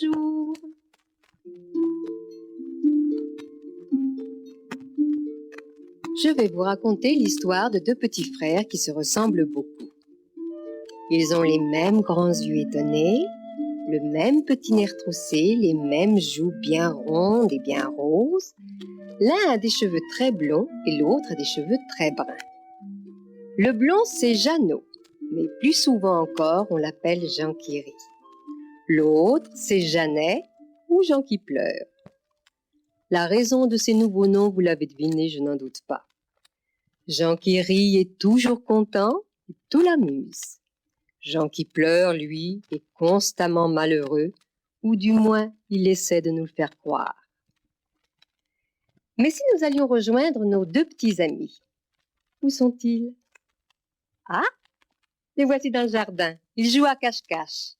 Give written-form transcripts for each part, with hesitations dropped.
bonjour. Je vais vous raconter l'histoire de deux petits frères qui se ressemblent beaucoup. Ils ont les mêmes grands yeux étonnés, le même petit nez retroussé, les mêmes joues bien rondes et bien roses. L'un a des cheveux très blonds et l'autre a des cheveux très bruns. Le blond, c'est Jeannot, mais plus souvent encore, on l'appelle Jean qui rit. L'autre, c'est Jeannet ou Jean qui pleure. La raison de ces nouveaux noms, vous l'avez deviné, je n'en doute pas. Jean qui rit est toujours content et tout l'amuse. Jean qui pleure, lui, est constamment malheureux, ou du moins, il essaie de nous le faire croire. Mais si nous allions rejoindre nos deux petits amis, où sont-ils? Ah, les voici dans le jardin. Ils jouent à cache-cache.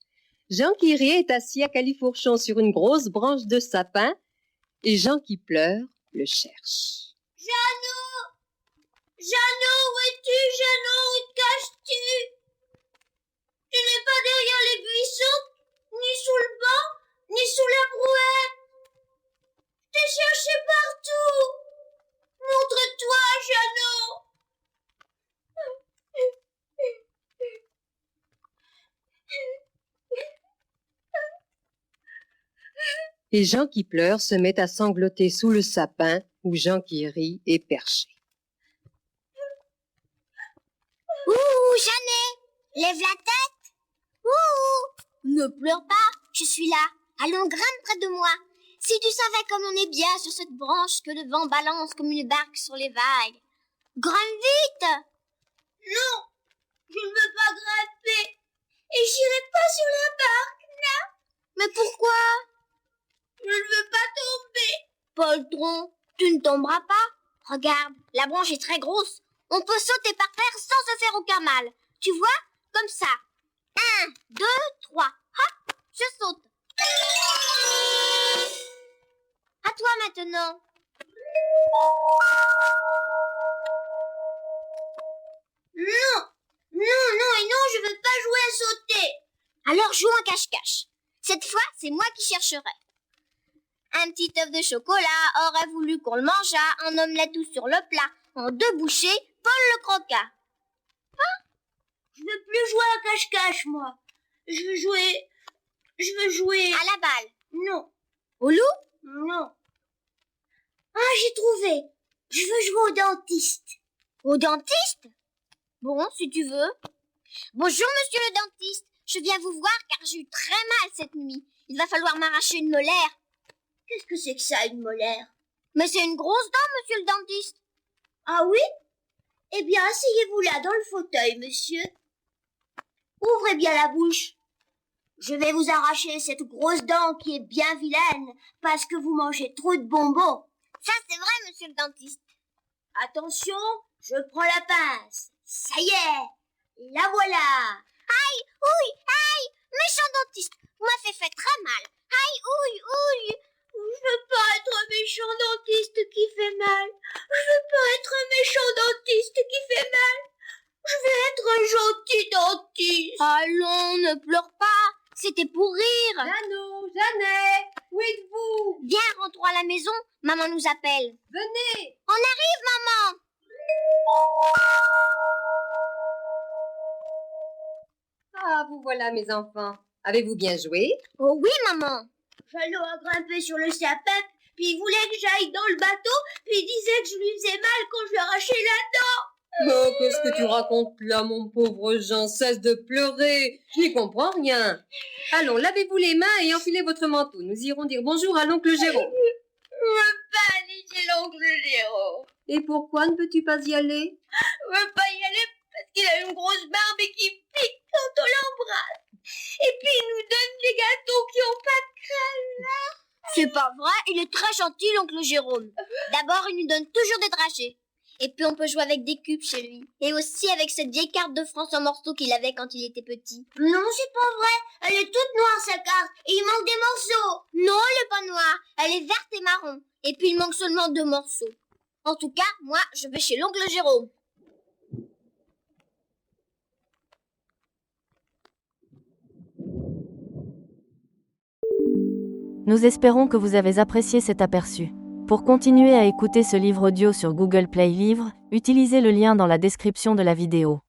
Jean qui rit est assis à califourchon sur une grosse branche de sapin et Jean qui pleure le cherche. Jeannot! Jeannot, où es-tu, Jeannot? Où te caches-tu? Tu n'es pas derrière les buissons, ni sous le banc, ni sous la brouette. Je t'ai cherché partout. Montre-toi, Jeannot. Et Jean qui pleure se met à sangloter sous le sapin où Jean qui rit est perché. Ouh, Jeannet, lève la tête. Ouh, ne pleure pas, je suis là. Allons, grimpe près de moi. Si tu savais comme on est bien sur cette branche que le vent balance comme une barque sur les vagues. Grimpe vite. Non, je ne veux pas grimper. Et j'irai pas sur la barque, non. Mais pourquoi? Je ne veux pas tomber. Poltron, tu ne tomberas pas. Regarde, la branche est très grosse. On peut sauter par terre sans se faire aucun mal. Tu vois? Comme ça. 1, 2, 3. Hop, je saute. À toi maintenant. Non, non et non, je veux pas jouer à sauter. Alors joue en cache-cache. Cette fois, c'est moi qui chercherai. Un petit œuf de chocolat aurait voulu qu'on le mangeât, un omelette tout sur le plat. En 2 bouchées, Paul le croqua. Hein? Je veux plus jouer à cache-cache, moi. Je veux jouer... À la balle? Non. Au loup? Non. Ah, j'ai trouvé. Je veux jouer au dentiste. Au dentiste? Bon, si tu veux. Bonjour, monsieur le dentiste. Je viens vous voir car j'ai eu très mal cette nuit. Il va falloir m'arracher une molaire. Qu'est-ce que c'est que ça, une molaire? Mais c'est une grosse dent, monsieur le dentiste. Ah oui? Eh bien, asseyez-vous là, dans le fauteuil, monsieur. Ouvrez bien la bouche. Je vais vous arracher cette grosse dent qui est bien vilaine parce que vous mangez trop de bonbons. Ça, c'est vrai, monsieur le dentiste. Attention, je prends la pince. Ça y est, la voilà. Aïe, ouille, aïe, méchant dentiste, vous m'avez fait très mal. Aïe, ouille, ouille. Je veux pas être un méchant dentiste qui fait mal. Je veux pas être un méchant dentiste qui fait mal. Je veux être un gentil dentiste. Allons, ne pleure pas. C'était pour rire. Jeannot, Jeannet, où êtes-vous? Viens, rentrons à la maison. Maman nous appelle. Venez. On arrive, maman. Ah, vous voilà, mes enfants. Avez-vous bien joué? Oh oui, maman. Jeannot a grimpé sur le sapin, puis il voulait que j'aille dans le bateau, puis il disait que je lui faisais mal quand je lui arrachais la dent. Oh, qu'est-ce que tu racontes là, mon pauvre Jean? Cesse de pleurer. Je n'y comprends rien. Allons, lavez-vous les mains et enfilez votre manteau. Nous irons dire bonjour à l'oncle Jérôme. Je veux pas aller chez l'oncle Jérôme. Et pourquoi ne peux-tu pas y aller? Je veux pas y aller parce qu'il a une grosse barbe et qu'il pique quand on l'embrasse. Et puis il nous donne des gâteaux qui ont pas de crème. C'est pas vrai, il est très gentil, l'oncle Jérôme. D'abord, il nous donne toujours des dragées. Et puis on peut jouer avec des cubes chez lui. Et aussi avec cette vieille carte de France en morceaux qu'il avait quand il était petit. Non, c'est pas vrai. Elle est toute noire, sa carte. Et il manque des morceaux. Non, elle est pas noire. Elle est verte et marron. Et puis il manque seulement 2 morceaux. En tout cas, moi, je vais chez l'oncle Jérôme. Nous espérons que vous avez apprécié cet aperçu. Pour continuer à écouter ce livre audio sur Google Play Livres, utilisez le lien dans la description de la vidéo.